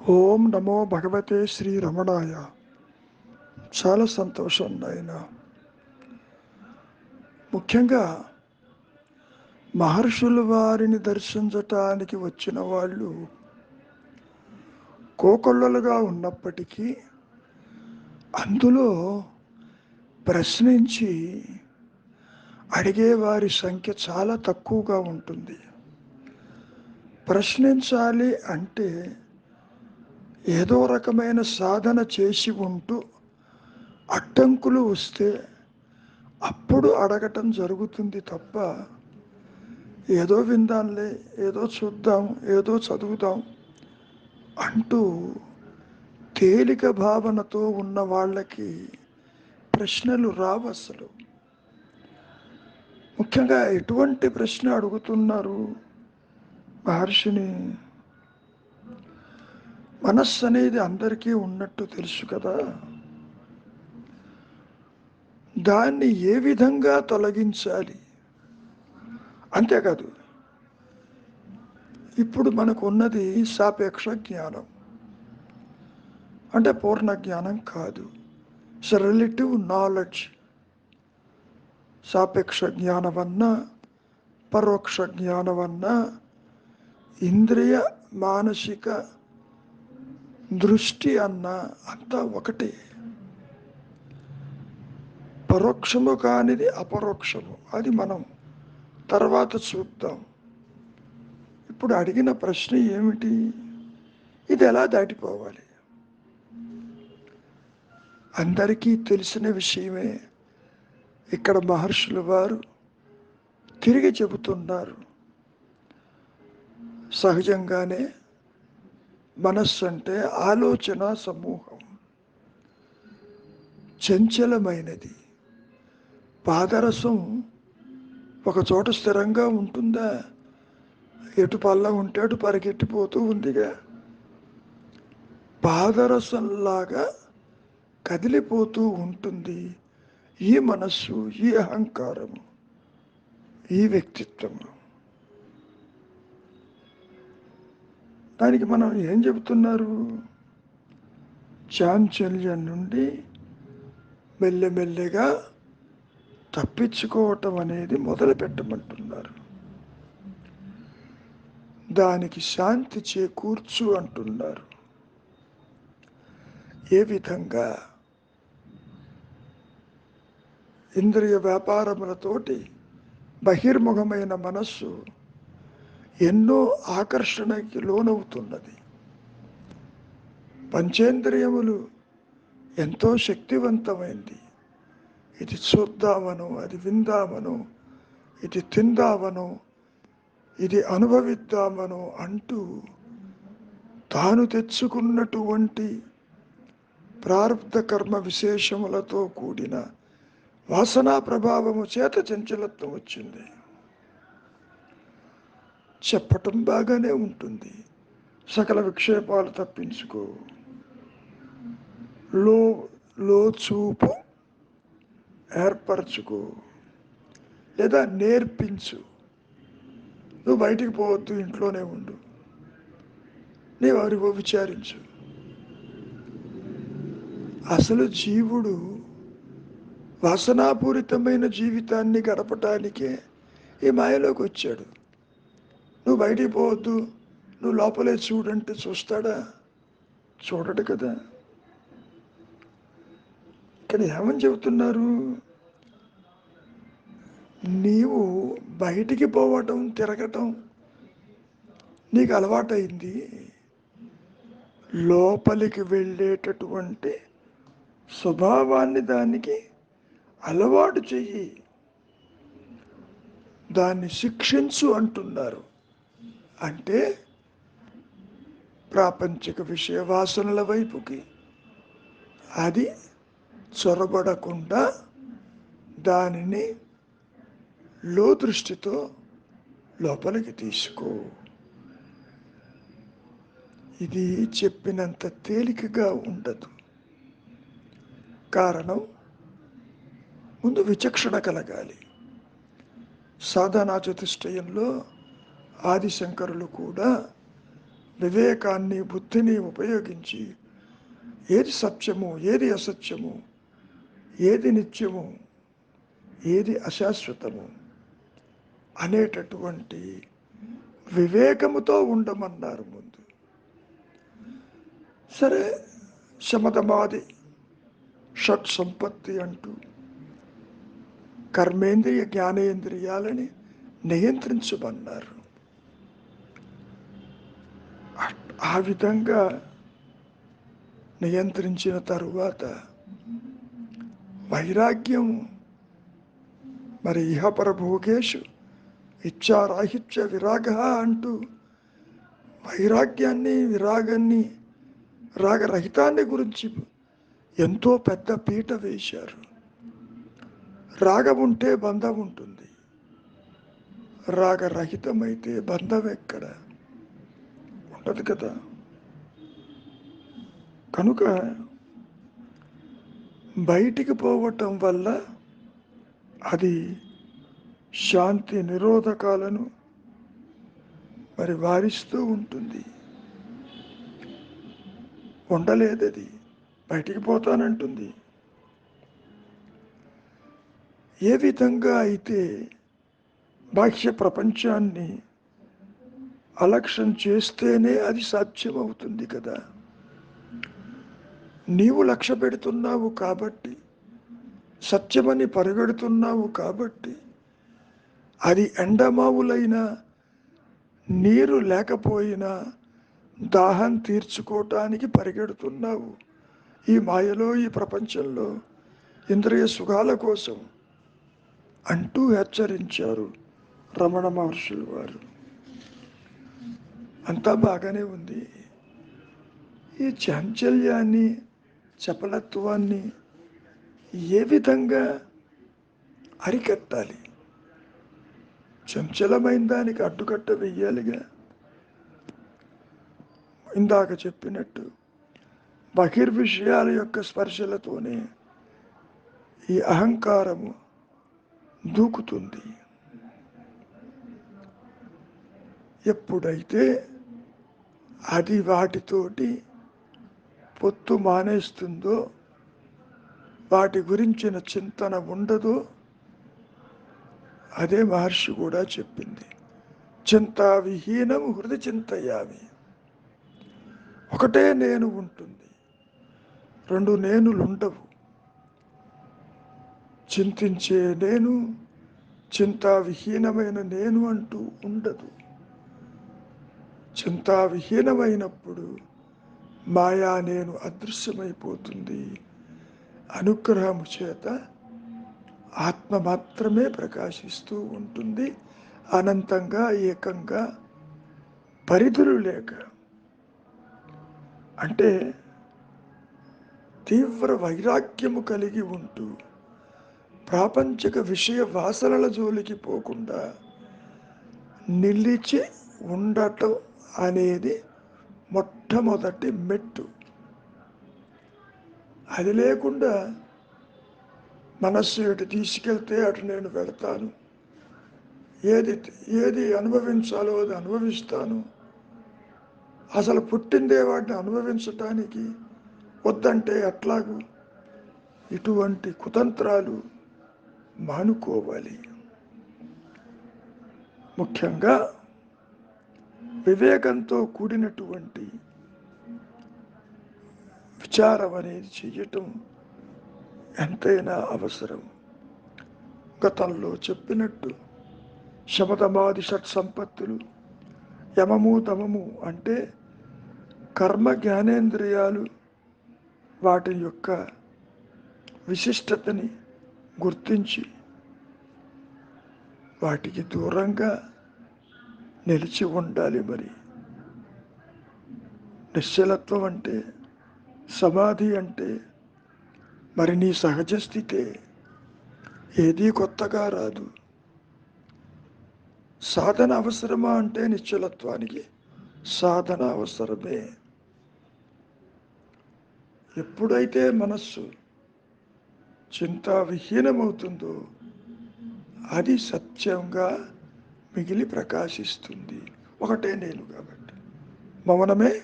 ఓం నమో భగవతే శ్రీ రమణాయ. చాలా సంతోషం నాయన. ముఖ్యంగా మహర్షుల వారిని దర్శించటానికి వచ్చిన వాళ్ళు కోకొల్లలుగా ఉన్నప్పటికీ అందులో ప్రశ్నించి అడిగేవారి సంఖ్య చాలా తక్కువగా ఉంటుంది. ప్రశ్నించాలి అంటే ఏదో రకమైన సాధన చేసి ఉంటూ అడ్డంకులు వస్తే అప్పుడు అడగటం జరుగుతుంది తప్ప ఏదో విందాంలే, ఏదో చూద్దాం, ఏదో చదువుదాం అంటూ తేలిక భావనతో ఉన్న వాళ్ళకి ప్రశ్నలు రావు అసలు. ముఖ్యంగా ఎటువంటి ప్రశ్న అడుగుతున్నారు మహర్షిని? మనస్సు అనేది అందరికీ ఉన్నట్టు తెలుసు కదా, దాన్ని ఏ విధంగా తొలగించాలి? అంతేకాదు, ఇప్పుడు మనకు ఉన్నది సాపేక్ష జ్ఞానం, అంటే పూర్ణ జ్ఞానం కాదు, రిలేటివ్ నాలెడ్జ్. సాపేక్ష జ్ఞానవన్నా పరోక్ష జ్ఞానవన్నా ఇంద్రియ మానసిక దృష్టి అన్న అంతా ఒకటి. పరోక్షము కానిది అపరోక్షము, అది మనం తర్వాత చూద్దాం. ఇప్పుడు అడిగిన ప్రశ్న ఏమిటి? ఇది ఎలా దాటిపోవాలి? అందరికీ తెలిసిన విషయమే. ఇక్కడ మహర్షుల వారు తిరిగి చెబుతున్నారు. సహజంగానే మనస్సు అంటే ఆలోచన సమూహం, చంచలమైనది. పాదరసం ఒక చోట స్థిరంగా ఉంటుందా? ఎటు పల్ల ఉంటే అటు పరిగెట్టిపోతూ ఉందిగా. పాదరసంలాగా కదిలిపోతూ ఉంటుంది ఈ మనస్సు, ఈ అహంకారము, ఈ వ్యక్తిత్వము. దానికి మనం ఏం చెబుతున్నారు? చాంచల్యం నుండి మెల్లమెల్లగా తప్పించుకోవటం అనేది మొదలు పెట్టమంటున్నారు. దానికి శాంతి చేకూర్చు అంటున్నారు. ఏ విధంగా? ఇంద్రియ వ్యాపారములతోటి బహిర్ముఖమైన మనస్సు ఎన్నో ఆకర్షణకి లోనవుతున్నది. పంచేంద్రియములు ఎంతో శక్తివంతమైంది. ఇది చూద్దామను, అది విందామను, ఇది తిందామను, ఇది అనుభవిద్దామను అంటూ తాను తెచ్చుకున్నటువంటి ప్రారబ్ధ కర్మ విశేషములతో కూడిన వాసనా ప్రభావము చేత చంచలత్వం వచ్చింది. చెప్పటం బాగానే ఉంటుంది, సకల విక్షేపాలు తప్పించుకో, లో చూపు ఏర్పరచుకో, లేదా నేర్పించు. నువ్వు బయటికి పోవద్దు, ఇంట్లోనే ఉండు, నీవెవరివో విచారించు. అసలు జీవుడు వాసనాపూరితమైన జీవితాన్ని గడపటానికే ఈ మాయలోకి వచ్చాడు. నువ్వు బయటికి పోవద్దు, నువ్వు లోపలే చూడంటే చూస్తాడా? చూడడు కదా. ఇక్కడ ఏమని చెబుతున్నారు? నీవు బయటికి పోవటం, తిరగటం నీకు అలవాటైంది. లోపలికి వెళ్ళేటటువంటి స్వభావాన్ని దానికి అలవాటు చెయ్యి, దాన్ని శిక్షించు అంటున్నారు. అంటే ప్రాపంచిక విషయ వాసనల వైపుకి అది చొరబడకుండా దానిని దృష్టితో లోపలికి తీసుకో. ఇది చెప్పినంత తేలికగా ఉండదు. కారణం, ముందు విచక్షణ కలగాలి. సాధనా చతుష్టయంలో ఆదిశంకరులు కూడా వివేకాన్ని, బుద్ధిని ఉపయోగించి ఏది సత్యము, ఏది అసత్యము, ఏది నిత్యము, ఏది అశాశ్వతము అనేటటువంటి వివేకముతో ఉండమన్నారు ముందు. సరే, శమధమాది షట్ సంపత్తి అంటూ కర్మేంద్రియ జ్ఞానేంద్రియాలని నియంత్రించమన్నారు. ఆ విధంగా నియంత్రించిన తరువాత వైరాగ్యం, మరి ఇహపర భోగేషు ఇచ్చారాహిత్య విరాగ అంటూ వైరాగ్యాన్ని, విరాగాన్ని, రాగరహితాన్ని గురించి ఎంతో పెద్ద పీట వేశారు. రాగం ఉంటే బంధం ఉంటుంది, రాగరహితమైతే బంధం ఎక్కడ ఉండదు కదా. కనుక బయటికి పోవటం వల్ల అది శాంతి నిరోధకాలను మరి వారిస్తూ ఉంటుంది. ఉండలేదు, అది బయటికి పోతానంటుంది. ఏ విధంగా అయితే బాహ్య ప్రపంచాన్ని అలక్ష్యం చేస్తేనే అది సాధ్యమవుతుంది కదా. నీవు లక్ష్య పెడుతున్నావు కాబట్టి, సత్యమని పరిగెడుతున్నావు కాబట్టి, అది ఎండమావులైనా, నీరు లేకపోయినా దాహం తీర్చుకోవటానికి పరిగెడుతున్నావు ఈ మాయలో, ఈ ప్రపంచంలో, ఇంద్రియ సుఖాల కోసం అంటూ హెచ్చరించారు రమణ మహర్షులు వారు. అంతా బాగానే ఉంది. ఈ చాంచల్యాన్ని, చపలత్వాన్ని ఏ విధంగా అరికట్టాలి? చంచలమైన దానికి అడ్డుకట్ట వెయ్యాలిగా. ఇందాక చెప్పినట్టు బహిర్విషయాల యొక్క స్పర్శలతోనే ఈ అహంకారము దూకుతుంది. ఎప్పుడైతే అది వాటితోటి పొత్తు మానేస్తుందో, వాటి గురించిన చింతన ఉండదో, అదే మహర్షి కూడా చెప్పింది, చింతా విహీనం హృది చింతయామి. ఒకటే నేను ఉంటుంది, రెండు నేనులు ఉండవు. చింతించే నేను, చింతా విహీనమైన నేను అంటూ ఉండదు. చింతా విహీనమైనప్పుడు మాయా నేను అదృశ్యమైపోతుంది. అనుగ్రహము చేత ఆత్మ మాత్రమే ప్రకాశిస్తూ ఉంటుంది, అనంతంగా, ఏకంగా, పరిధులు లేక. అంటే తీవ్ర వైరాగ్యము కలిగి ఉంటూ ప్రాపంచిక విషయ వాసనల జోలికి పోకుండా నిలిచి ఉండటం అనేది మొట్టమొదటి మెట్టు. అది లేకుండా మనస్సు ఎటు తీసుకెళ్తే అటు నేను వెళతాను, ఏది అనుభవించాలో అది అనుభవిస్తాను, అసలు పుట్టిందే వాటిని అనుభవించటానికి, వద్దంటే అట్లాగూ, ఇటువంటి కుతంత్రాలు మానుకోవాలి. ముఖ్యంగా వివేకంతో కూడినటువంటి విచారం అనేది చెయ్యటం ఎంతైనా అవసరం. గతంలో చెప్పినట్టు శమధమాది షట్ సంపత్తులు, యమము దమము అంటే కర్మ జ్ఞానేంద్రియాలు, వాటి యొక్క విశిష్టతని గుర్తించి వాటికి దూరంగా నిలిచి ఉండాలి. మరి నిశ్చలత్వం అంటే, సమాధి అంటే మరి నీ సహజ స్థితే, ఏదీ కొత్తగా రాదు. సాధన అవసరమా అంటే నిశ్చలత్వానికి సాధన అవసరమే. ఎప్పుడైతే మనస్సు చింతా విహీనమవుతుందో అది సత్యంగా మిగిలి ప్రకాశిస్తుంది. ఒకటే నేను కాబట్టి. మౌనమే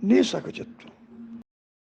నీ సహజత్వం.